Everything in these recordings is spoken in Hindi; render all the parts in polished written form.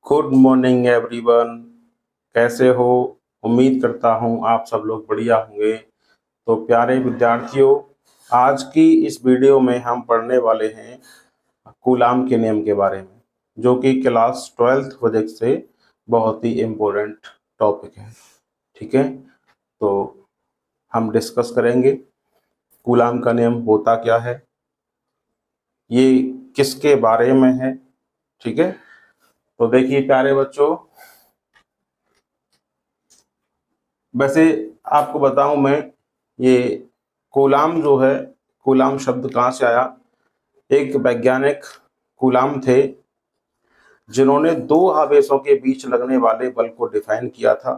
Good morning everyone. कैसे हो? उम्मीद करता हूँ आप सब लोग बढ़िया होंगे। तो प्यारे विद्यार्थियों, आज की इस वीडियो में हम पढ़ने वाले हैं कूलाम के नियम के बारे में, जो कि क्लास 12th प्रोजेक्ट से बहुत ही इम्पोर्टेंट टॉपिक है। ठीक है, तो हम डिस्कस करेंगे कूलाम का नियम होता क्या है, ये किसके बारे में है। ठीक है, तो देखिए प्यारे बच्चों, वैसे आपको बताऊं मैं, ये कूलाम जो है, कूलाम शब्द कहाँ से आया? एक वैज्ञानिक कूलाम थे जिन्होंने दो आवेशों के बीच लगने वाले बल को डिफाइन किया था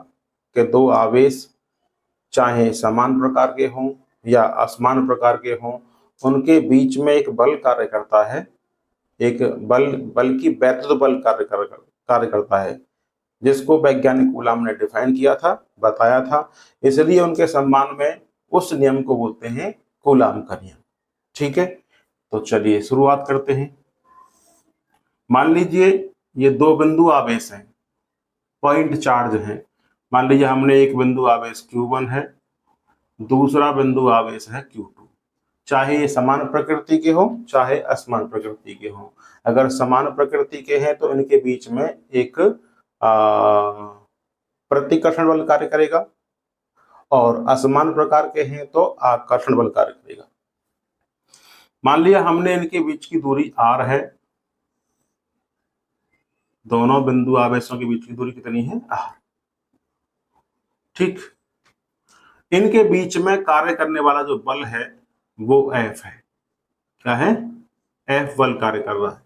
कि दो आवेश चाहे समान प्रकार के हों या असमान प्रकार के हों, उनके बीच में एक बल कार्य करता है। एक बल, बल्कि वैद्युत बल कार्य करता है, जिसको वैज्ञानिक कूलाम ने डिफाइन किया था, बताया था। इसलिए उनके सम्मान में उस नियम को बोलते हैं कूलाम का नियम। ठीक है, तो चलिए शुरुआत करते हैं। मान लीजिए ये दो बिंदु आवेश हैं, पॉइंट चार्ज हैं। मान लीजिए हमने एक बिंदु आवेश Q1 है, दूसरा बिंदु आवेश है Q2। चाहे ये समान प्रकृति के हो चाहे असमान प्रकृति के हो। अगर समान प्रकृति के हैं तो इनके बीच में एक प्रतिकर्षण बल कार्य करेगा, और असमान प्रकार के हैं तो आकर्षण बल कार्य करेगा। मान लिया हमने इनके बीच की दूरी r है, दोनों बिंदु आवेशों के बीच की दूरी कितनी है? r। ठीक, इनके बीच में कार्य करने वाला जो बल है वो F है। क्या है? F बल कार्य कर रहा है।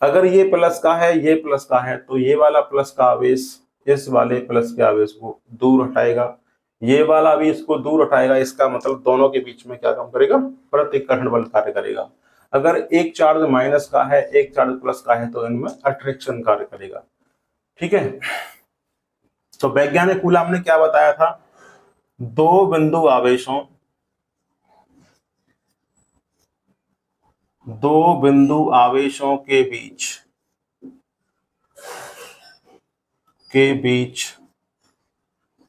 अगर ये प्लस का है, ये प्लस का है, तो ये वाला प्लस का आवेश इस वाले प्लस के आवेश को दूर हटाएगा, ये वाला भी इसको दूर हटाएगा। इसका मतलब दोनों के बीच में क्या काम करेगा? प्रतिकर्षण बल कार्य करेगा। अगर एक चार्ज माइनस का है, एक चार्ज प्लस का है, तो इनमें अट्रैक्शन कार्य करेगा। ठीक है, तो वैज्ञानिक कूलाम ने क्या बताया था? दो बिंदु आवेशों के बीच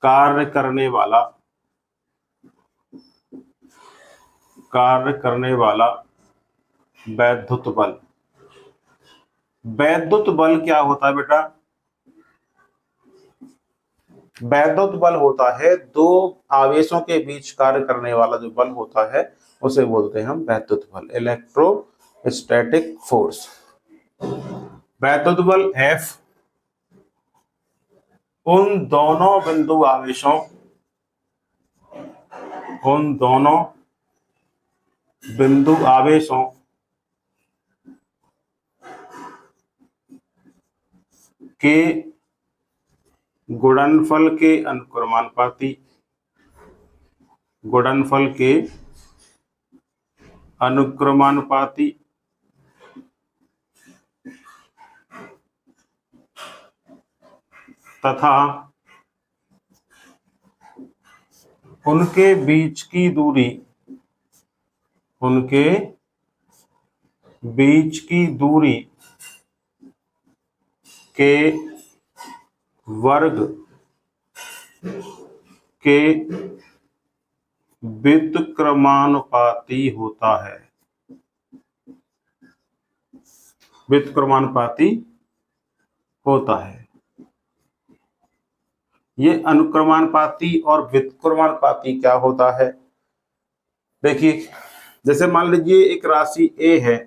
कार्य करने वाला वैद्युत बल। वैद्युत बल क्या होता है बेटा? वैद्युत बल होता है दो आवेशों के बीच कार्य करने वाला जो बल होता है, उसे बोलते हैं हम वैद्युत बल, इलेक्ट्रोस्टैटिक फोर्स। वैद्युत बल F उन दोनों बिंदु आवेशों के गुणनफल के अनुक्रमानुपाती तथा उनके बीच की दूरी के वर्ग के व्युत्क्रमानुपाती होता है। ये अनुक्रमानुपाती और व्युत्क्रमानुपाती क्या होता है? देखिए, जैसे मान लीजिए एक राशि A है,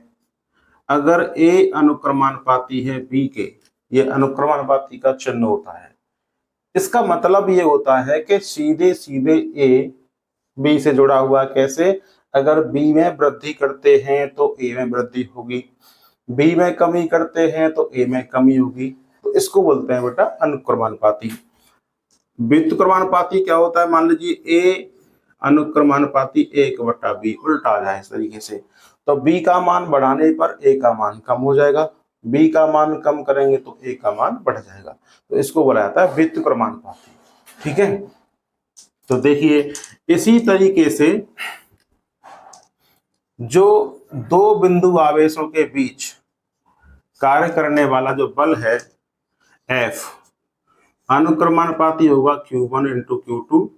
अगर A अनुक्रमानुपाती है B के, ये अनुक्रमानुपाती का चिन्ह होता है। इसका मतलब ये होता है कि सीधे सीधे A B से जुड़ा हुआ। कैसे? अगर B में वृद्धि करते हैं तो A में वृद्धि होगी, B में कमी करते हैं तो A में कमी होगी। तो इसको बोलते हैं बेटा अनुक्रमानुपाती। व्युत्क्रमानुपाती क्या होता है? मान लीजिए A अनुक्रमानुपाती 1/B उल्टा आ जाए इस तरीके से, तो B का मान बढ़ाने पर A का मान कम हो जाएगा, B का मान कम करेंगे तो A का मान बढ़ जाएगा। तो इसको बोला जाता है व्युत्क्रमानुपाती। ठीक है, तो देखिए इसी तरीके से जो दो बिंदु आवेशों के बीच कार्य करने वाला जो बल है एफ अनुक्रमानुपाती होगा Q1 इंटू Q2,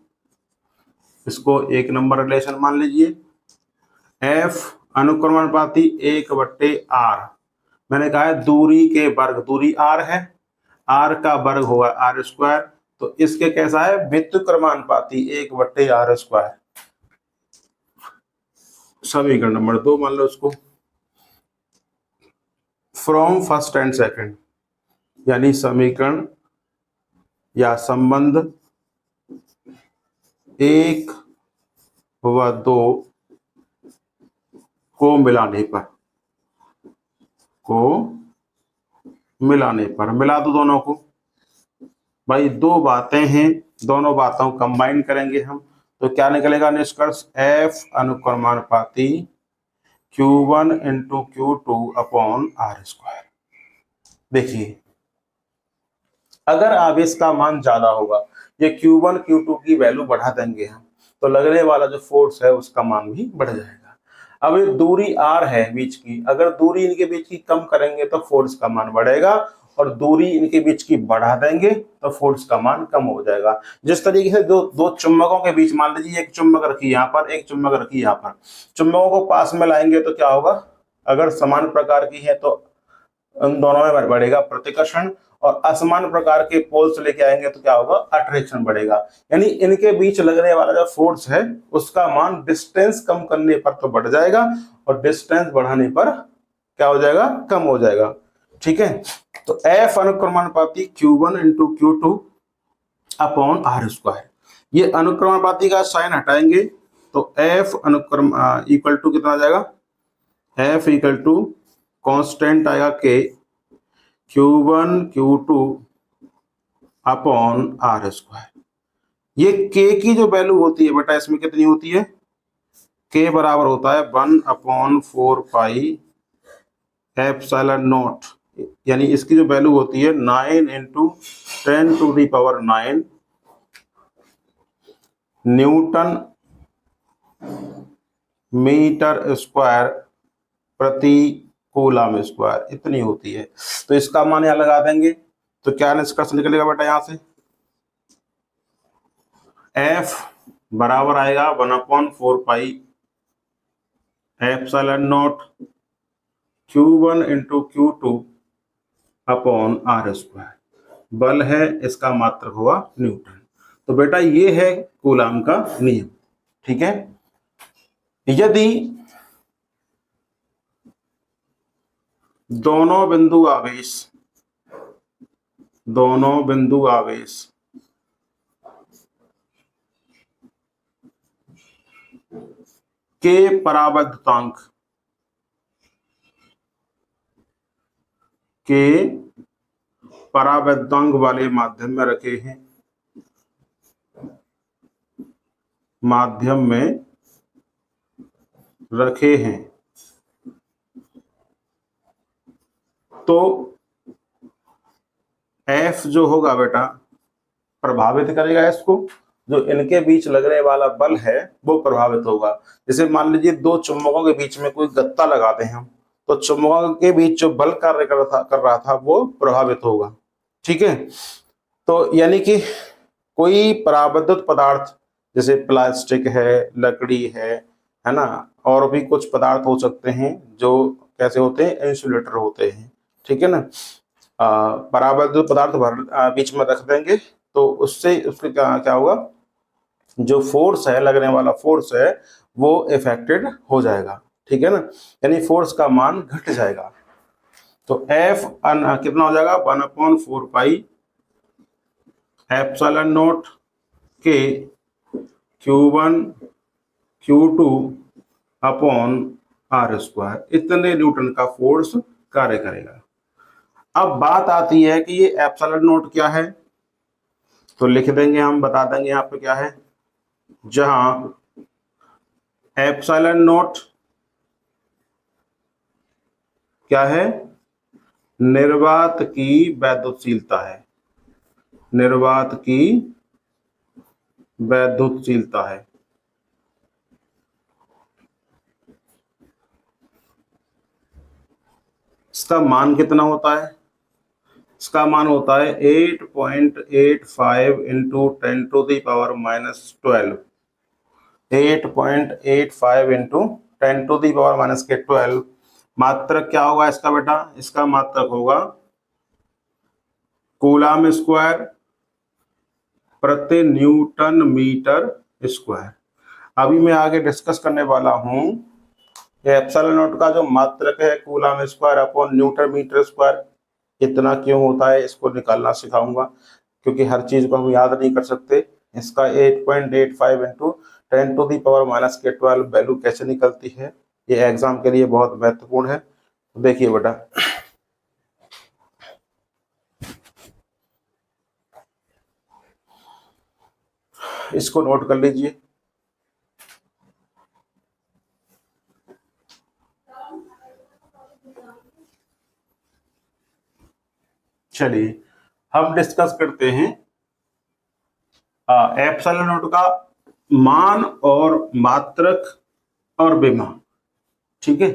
इसको एक नंबर रिलेशन मान लीजिए। एफ अनुक्रमानुपाती 1/r, मैंने कहा है दूरी के वर्ग, दूरी r है, r का वर्ग होगा r स्क्वायर, तो इसके कैसा है व्युत्क्रमानुपाती 1/r²। समीकरण नंबर 2 मान लो उसको। फ्रॉम फर्स्ट एंड सेकंड, यानी समीकरण या संबंध 1 व 2 को मिलाने पर मिला दो दोनों को। भाई दो बातें हैं, दोनों बातों को कंबाइन करेंगे हम, तो क्या निकलेगा निष्कर्ष, F अनुक्रमानुपाती Q1 into Q2 upon r²। देखिए अगर आवेश का मान ज्यादा होगा, ये Q1 Q2 की वैल्यू बढ़ा देंगे हम, तो लगने वाला जो फोर्स है उसका मान भी बढ़ जाएगा। अब ये दूरी r है बीच की, अगर दूरी इनके बीच की कम करेंगे तो फोर्स का मान बढ़ेगा, और दूरी इनके बीच की बढ़ा देंगे तो फोर्स का मान कम हो जाएगा। जिस तरीके से दो चुंबकों के बीच, मान लीजिए एक चुंबक रखी यहाँ पर, एक चुंबक रखी यहाँ पर, चुंबकों को पास में लाएंगे तो क्या होगा, अगर समान प्रकार की है तो उन दोनों में बढ़ेगा प्रतिकर्षण, और असमान प्रकार के पोल्स लेके आएंगे तो क्या होगा, अट्रैक्शन बढ़ेगा। यानी इनके बीच लगने वाला जो फोर्स है उसका मान डिस्टेंस कम करने पर तो बढ़ जाएगा, और डिस्टेंस बढ़ाने पर क्या हो जाएगा, कम हो जाएगा। ठीक है, तो F अनुक्रमानुपाती Q1 into Q2 upon r²। ये अनुक्रमानुपाती का साइन हटाएंगे तो एफ अनुक्रम इक्वल टू कितना आ जाएगा, एफ इक्वल टू कांस्टेंट आएगा के Q1 Q2 अपॉन r²। ये k की जो वैल्यू होती है बेटा इसमें कितनी होती है, k बराबर होता है 1/4 पाई एप्सिलॉन नॉट, यानी इसकी जो वैल्यू होती है 9 इंटू 10⁹ न्यूटन मीटर स्क्वायर प्रति कूलम स्क्वायर, इतनी होती है। तो इसका मान यहां लगा देंगे तो क्या निष्कर्ष निकलेगा बेटा, यहां से F बराबर आएगा 1/4 pi epsilon naught Q1 into Q2 upon r²। बल है, इसका मात्रक हुआ न्यूटन। तो बेटा ये है कूलम का नियम। ठीक है, यदि दोनों बिंदु आवेश के परावैद्युतांक वाले माध्यम में रखे हैं तो F जो होगा बेटा प्रभावित करेगा इसको, जो इनके बीच लगने वाला बल है वो प्रभावित होगा। जैसे मान लीजिए दो चुंबकों के बीच में कोई गत्ता लगाते हैं हम, तो चुंबकों के बीच जो बल कार्य कर रहा था वो प्रभावित होगा। ठीक है, तो यानी कि कोई परावैद्युत पदार्थ जैसे प्लास्टिक है, लकड़ी है ना, और भी कुछ पदार्थ हो सकते हैं जो कैसे होते हैं, इंसुलेटर होते हैं। ठीक है ना, परावैद्युत पदार्थ बीच में रख देंगे तो उससे उसके क्या होगा, जो फोर्स है, लगने वाला फोर्स है वो इफेक्टेड हो जाएगा। ठीक है ना, यानी फोर्स का मान घट जाएगा। तो F कितना हो जाएगा, 1/4 पाई एप्सिलॉन नॉट के Q1 Q2 अपॉन r², इतने न्यूटन का फोर्स कार्य करेगा। अब बात आती है कि ये एप्सिलॉन नॉट क्या है, तो लिख देंगे हम, बता देंगे यहाँ पे क्या है, जहां एप्सिलॉन नॉट क्या है, निर्वात की वैद्युतशीलता है, निर्वात की वैद्युतशीलता है। इसका मान कितना होता है, इसका मान होता है 8.85 इंटू 10⁻⁻12। 8.85 इंटू 10⁻⁻12 मात्रक क्या होगा इसका बेटा? इसका मात्रक होगा कूलाम स्क्वायर प्रति न्यूटन मीटर स्क्वायर। अभी मैं आगे डिस्कस करने वाला हूं एप्सिलॉन नॉट का जो मात्रक है coulomb square upon newton metre square इतना क्यों होता है, इसको निकालना सिखाऊंगा, क्योंकि हर चीज को हम याद नहीं कर सकते। इसका 8.85 इंटू 10⁻⁻12 वैल्यू कैसे निकलती है, ये एग्जाम के लिए बहुत महत्वपूर्ण है। तो देखिए बेटा, इसको नोट कर लीजिए। चलिए हम डिस्कस करते हैं एप्सिलॉन नॉट का मान और मात्रक और विमा। ठीक है,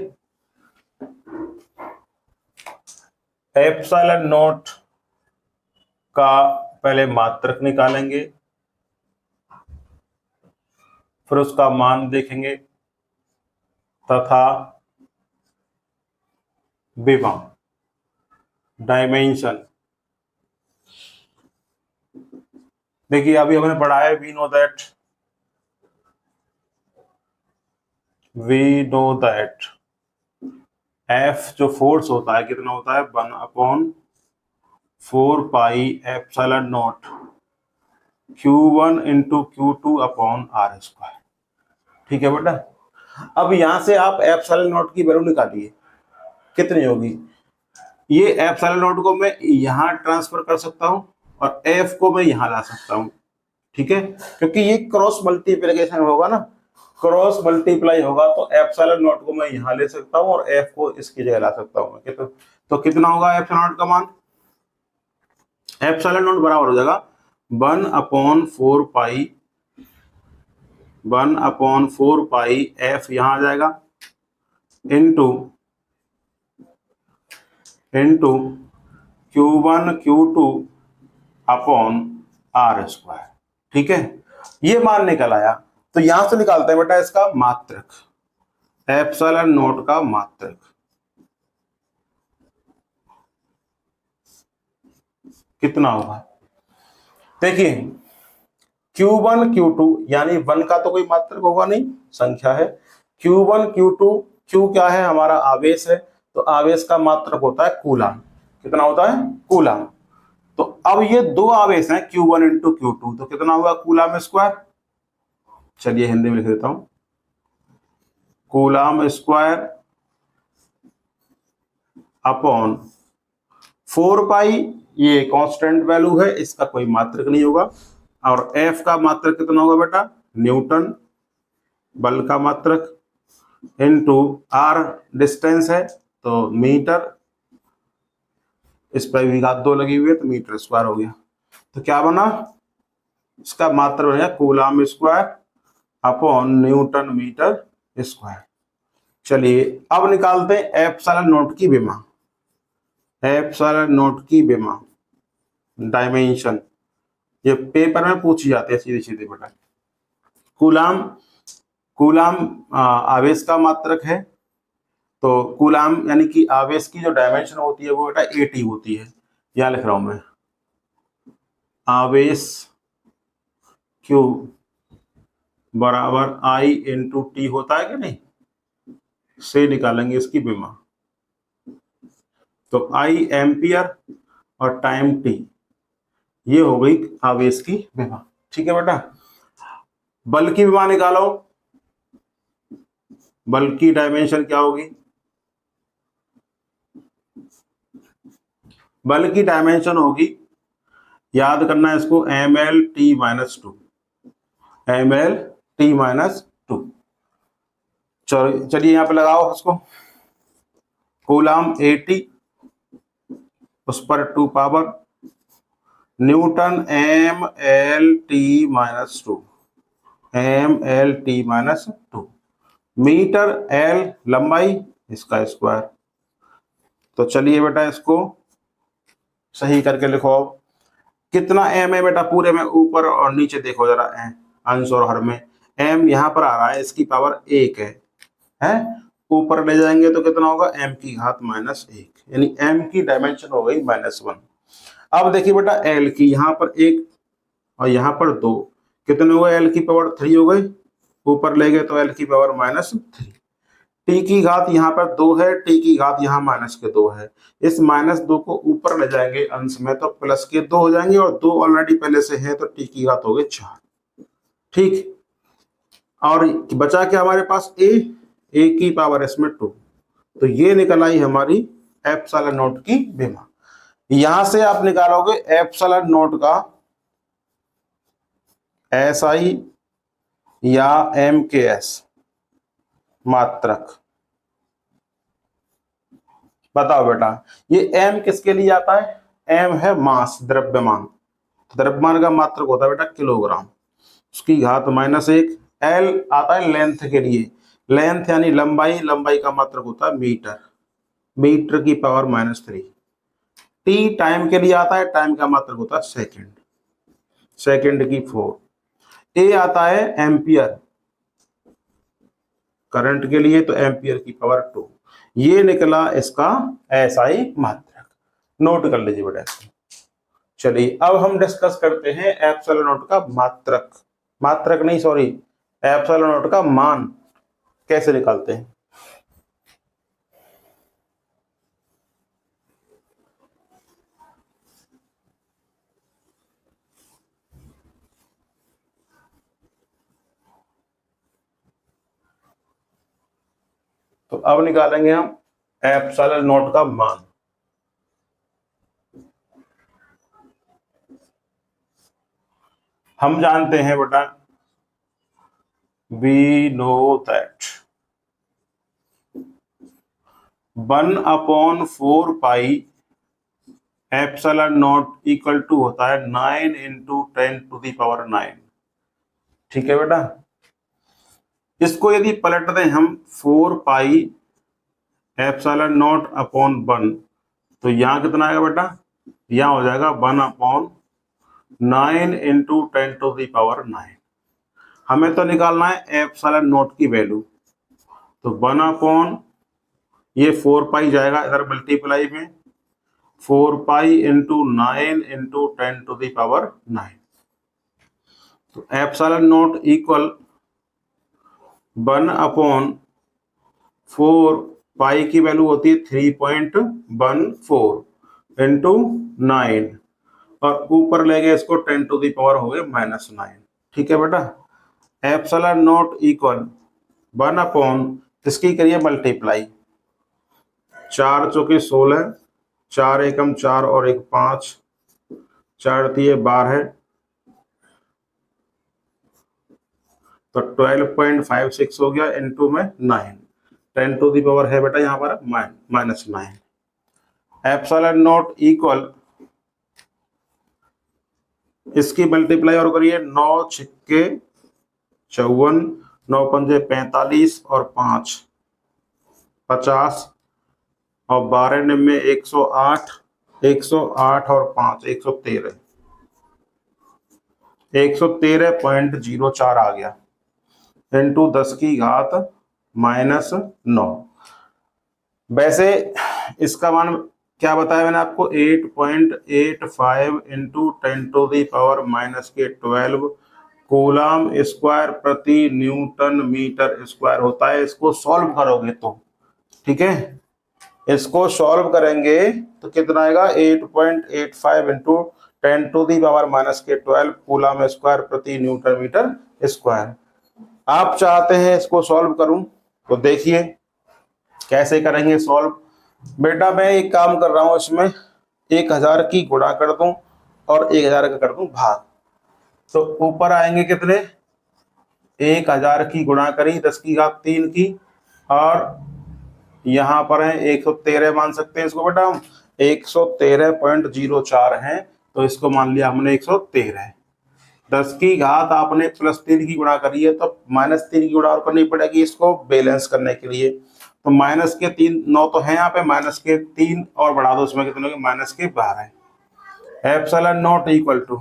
एप्सिलॉन नॉट का पहले मात्रक निकालेंगे, फिर उसका मान देखेंगे तथा विमा डायमेंशन। देखिए अभी हमने पढ़ा है वी नो दैट एफ जो फोर्स होता है कितना होता है 1/4 pi epsilon naught Q1 into Q2 upon R square. ठीक है बेटा, अब यहां से आप एप्सिलॉन नॉट की वैल्यू निकालिए कितनी होगी। ये एप्सिलॉन नॉट को मैं यहां ट्रांसफर कर सकता हूं और एफ को मैं यहां ला सकता हूं। ठीक है, क्योंकि ये क्रॉस मल्टीप्लिकेशन होगा ना, क्रॉस मल्टीप्लाई होगा तो एप्सिलॉन नॉट को मैं यहां ले सकता हूं और एफ को इसकी जगह ला सकता हूं। तो कितना होगा एप्सिलॉन नॉट का मान? एप्सिलॉन नॉट बराबर हो जाएगा 1/4 पाई एफ यहां आ जाएगा into Q1 Q2 upon R square. ठीक है, ये मान निकल आया। तो यहां से निकालते हैं बेटा इसका मात्रक, एप्सिलॉन नॉट का मात्रक कितना होगा। देखिए Q1 Q2 यानी 1 का तो कोई मात्रक होगा नहीं, संख्या है। Q1 Q2, Q क्या है हमारा आवेश है, तो आवेश का मात्रक होता है कूलाम। कितना होता है? कूलाम। तो अब ये दो आवेश हैं Q1 इंटू Q2, तो कितना हुआ कूलाम स्क्वायर। चलिए हिंदी में लिख देता हूं, कूलाम स्क्वायर अपॉन 4 पाई, ये कांस्टेंट वैल्यू है, इसका कोई मात्रक नहीं होगा। और एफ का मात्रक कितना होगा बेटा? न्यूटन बल का मात्रक इनटू आर डिस्टेंस है तो मीटर, इस पर भी घात 2 लगी हुई है तो मीटर स्क्वायर हो गया। तो क्या बना? इसका मात्रक बन गया coulomb square upon newton metre square. चलिए अब निकालते हैं एप्सिलॉन नॉट की विमा। एप्सिलॉन नॉट की विमा डायमेंशन, ये पेपर में पूछी जाती है सीधे सीधे बेटा। कूलाम, कूलाम आवेश का मात्रक है, तो कूलाम यानी कि आवेश की जो डायमेंशन होती है वो बेटा AT होती है। यहां लिख रहा हूं मैं, आवेश Q बराबर I इंटू टी होता है कि नहीं, से निकालेंगे इसकी विमा। तो I एम्पियर और टाइम T, ये हो गई आवेश की विमा। ठीक है बेटा, बल की विमा निकालो। बल की डायमेंशन क्या होगी? बल की डायमेंशन होगी, याद करना है इसको, mL/t-2, mL/t-2। चलिए यहां पे लगाओ उसको, कूलाम 80 उस पर 2 power, Newton mL/t-2, mL/t-2, metre L लंबाई, इसका स्क्वायर। तो चलिए बेटा इसको सही करके लिखो। अब कितना एम है बेटा पूरे में, ऊपर और नीचे देखो जरा, अंश और हर में एम यहाँ पर आ रहा है, इसकी पावर 1 है, ऊपर ले जाएंगे तो कितना होगा, एम की घात -1, यानी एम की डायमेंशन हो गई -1। अब देखिए बेटा एल की, यहाँ पर 1 और यहाँ पर 2, कितने हुए, एल की पावर 3 हो गई, ऊपर ले गए तो एल की पावर -3। टी की घात यहाँ पर 2 है, टी की घात यहाँ -2 है, इस -2 को ऊपर ले जाएंगे अंश में तो +2 हो जाएंगे, और 2 ऑलरेडी पहले से है तो टी की घात हो गई 4। ठीक, और बचा क्या हमारे पास, ए की पावर इसमें 2, तो ये निकल आई हमारी एप्सिलॉन नॉट की विमा। यहां से आप निकालोगे एप्सिलॉन नॉट का एसआई या एम के एस मात्रक। बताओ बेटा, ये एम किसके लिए आता है, एम है मास, द्रव्यमान, द्रव्यमान का मात्रक होता है बेटा किलोग्राम, उसकी घात -1। एल आता है लेंथ के लिए, लेंथ यानी लंबाई, लंबाई का मात्रक होता है मीटर, मीटर की पावर -3। टी टाइम के लिए आता है, टाइम का मात्रक होता है सेकंड, सेकंड की 4। ए आता है एम्पियर, करंट के लिए तो एम्पियर की पावर 2। ये निकला इसका एसआई मात्रक, नोट कर लीजिए बेटा इसको। चलिए अब हम डिस्कस करते हैं एप्सिलॉन नॉट का मात्रक, मात्रक नहीं सॉरी, एप्सिलॉन नॉट का मान कैसे निकालते हैं। तो अब निकालेंगे हम एप्सिलॉन नॉट का मान। हम जानते हैं बेटा, we know that 1/4 pi epsilon naught equal to होता है 9 × 10⁹। ठीक है बेटा, इसको यदि पलट दें हम 4 पाई एप्सिलॉन नॉट अपॉन 1, तो यहाँ कितना आएगा बेटा, यहाँ हो जाएगा 1/9 × 10⁹। हमें तो निकालना है एप्सिलॉन नॉट की वैल्यू, तो 1/, ये 4 पाई जाएगा इधर मल्टीप्लाई में, 4 पाई × 9 × 10⁹। तो एप्सिलॉन नॉट इक्वल 1/4, पाई की वैल्यू होती है 3.14 × 9, और ऊपर ले गए इसको 10⁻⁻, हो गए -9। ठीक है बेटा, एप्सिलॉन नॉट इक्वल 1/, इसकी करिए मल्टीप्लाई, 4 चौके 16, 4 एकम 4 और 1 5, 4 तिये 12, तो 12.56 हो गया, इनटू में 9, 10⁻⁻ है बेटा यहाँ पर -9। एप्सिलॉन नॉट इक्वल, इसकी मल्टीप्लाई और करिए, 9 छिक्के 54, 9 पंजे 45 और 5 50, और 12 निम्मे 108, 108 और 5 113, 113.04 आ गया, इंटू 10 की घात -9। वैसे इसका मान क्या बताया मैंने आपको, 8.85 × 10⁻⁻12 कूलम स्क्वायर प्रति न्यूटन मीटर स्क्वायर होता है। इसको सॉल्व करोगे तो, ठीक है, इसको सॉल्व करेंगे तो कितना आएगा, 8.85 × 10⁻⁻12 कूलम स्क्वायर प्रति न्यूटन मीटर स्क्वायर। आप चाहते हैं इसको सॉल्व करूं तो देखिए कैसे करेंगे सॉल्व। बेटा मैं एक काम कर रहा हूं, इसमें 1000 की गुणा कर दूं और 1000 का कर दूं भाग, तो ऊपर आएंगे कितने, 1000 की गुणा करी 10 की घात 3 की, और यहाँ पर है 113 मान सकते हैं इसको बेटा हम, 113.04 है, तो इसको मान लिया हमने 113। 10 की घात आपने +3 की गुणा करी है, तो -3 की गुणा और करनी पड़ेगी इसको बैलेंस करने के लिए, तो -3 9 तो है यहाँ पे, -3 और बढ़ा दो उसमें, कितने हो गए, -12। एप्सिलॉन नॉट इक्वल टू,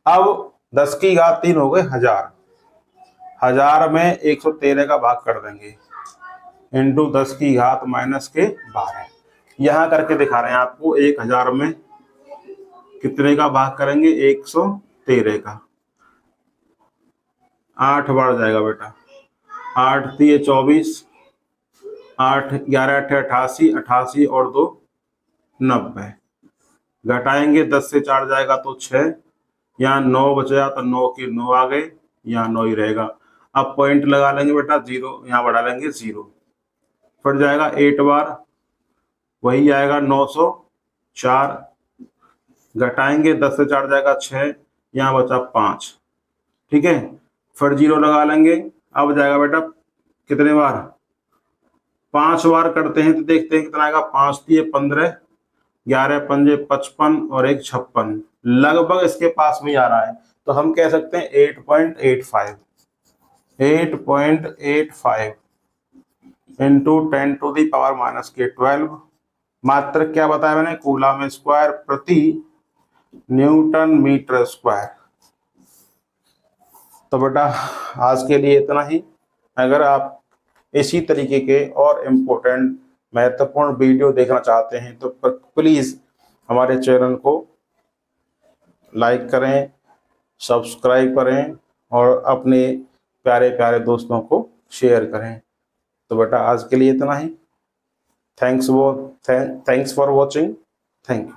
अब 10 की घात 3 हो गए 1000, 1000 में 113 का भाग कर देंगे इंटू 10 की घात माइनस के 12। यहाँ करके दिखा रहे हैं आपको 1000 में कितने का भाग करेंगे, 113 का। 8 बढ़ जाएगा बेटा, 8 3 24, 8 11 8 88, 88 और 2 90। घटाएंगे 10 से 4 जाएगा तो 6, यहाँ 9 बचेगा तो 9 की 9 आ गए, यहाँ 9 ही रहेगा। अब पॉइंट लगा लेंगे बेटा, 0 यहाँ बढ़ा लेंगे 0, फिर जाएगा 8 बार, वही आएगा 904। घटाएंगे 10 से 4 जाएगा 6, यहाँ बचा 5, ठीक है। फिर 0 लगा लेंगे, अब जाएगा बेटा कितने बार, 5 बार करते हैं तो देखते हैं कितना आएगा। 5 दिए 15, 11 पंजे 55 और 1 56, लगभग इसके पास में आ रहा है। तो हम कह सकते हैं 8.85, 8.85 into 10 to the power minus के 12। मात्र क्या बताया मैंने, कूलम स्क्वायर प्रति न्यूटन मीटर स्क्वायर। तो बेटा आज के लिए इतना ही। अगर आप इसी तरीके के और इम्पोर्टेंट महत्वपूर्ण वीडियो देखना चाहते हैं तो प्लीज़ हमारे चैनल को लाइक करें, सब्सक्राइब करें और अपने प्यारे प्यारे दोस्तों को शेयर करें। तो बेटा आज के लिए इतना ही। Thanks for watching. Thank you.